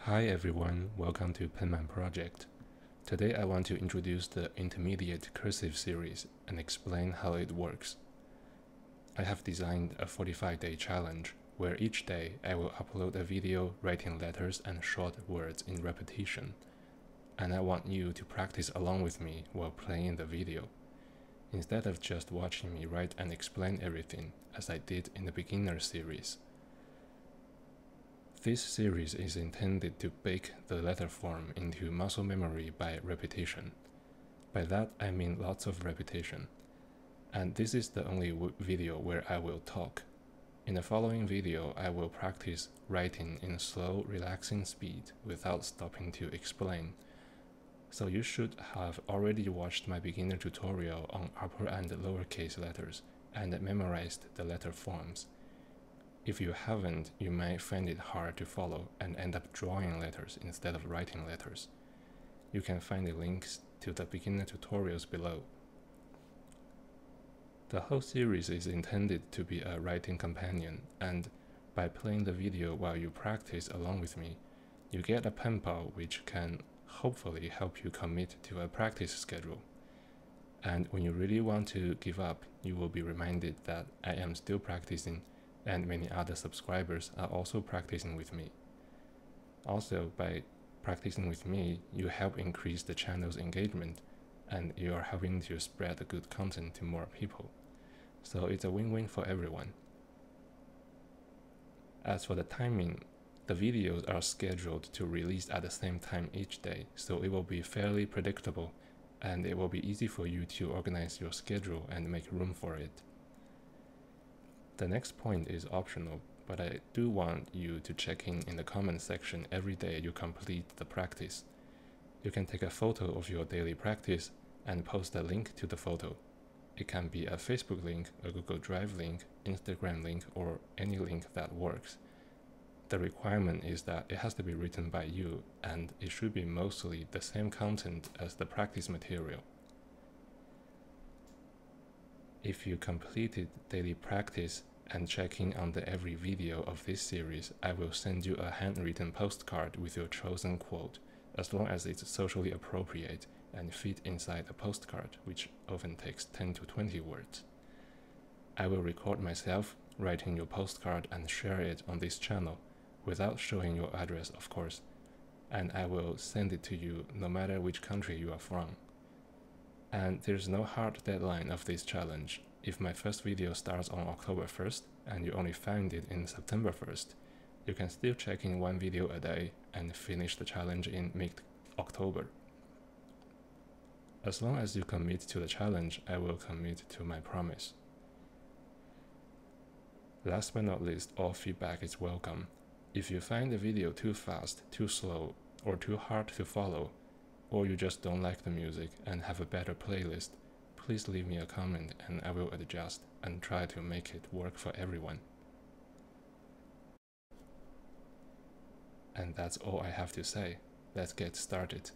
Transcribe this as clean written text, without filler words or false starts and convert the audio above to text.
Hi everyone, welcome to Penman Project. Today I want to introduce the Intermediate Cursive series and explain how it works. I have designed a 45-day challenge where each day I will upload a video writing letters and short words in repetition, and I want you to practice along with me while playing the video, instead of just watching me write and explain everything as I did in the beginner series. This series is intended to bake the letter form into muscle memory by repetition. By that I mean lots of repetition. And this is the only video where I will talk. In the following video, I will practice writing in slow, relaxing speed without stopping to explain. So you should have already watched my beginner tutorial on upper and lowercase letters and memorized the letter forms. If you haven't, you might find it hard to follow and end up drawing letters instead of writing letters. You can find the links to the beginner tutorials below. The whole series is intended to be a writing companion, and by playing the video while you practice along with me, you get a pen pal which can hopefully help you commit to a practice schedule. And when you really want to give up, you will be reminded that I am still practicing and many other subscribers are also practicing with me. Also, by practicing with me, you help increase the channel's engagement, and you are helping to spread the good content to more people. So it's a win-win for everyone. As for the timing, the videos are scheduled to release at the same time each day, so it will be fairly predictable, and it will be easy for you to organize your schedule and make room for it. The next point is optional, but I do want you to check in the comment section every day you complete the practice. You can take a photo of your daily practice and post a link to the photo. It can be a Facebook link, a Google Drive link, Instagram link, or any link that works. The requirement is that it has to be written by you, and it should be mostly the same content as the practice material. If you completed daily practice and check in on every video of this series, I will send you a handwritten postcard with your chosen quote, as long as it's socially appropriate and fit inside a postcard, which often takes 10 to 20 words. I will record myself writing your postcard and share it on this channel, without showing your address, of course, and I will send it to you no matter which country you are from. And there's no hard deadline of this challenge. If my first video starts on October 1st and you only find it in September 1st, you can still check in one video a day and finish the challenge in mid-October. As long as you commit to the challenge, I will commit to my promise. Last but not least, all feedback is welcome. If you find the video too fast, too slow, or too hard to follow, or you just don't like the music and have a better playlist, please leave me a comment and I will adjust and try to make it work for everyone. And that's all I have to say. Let's get started.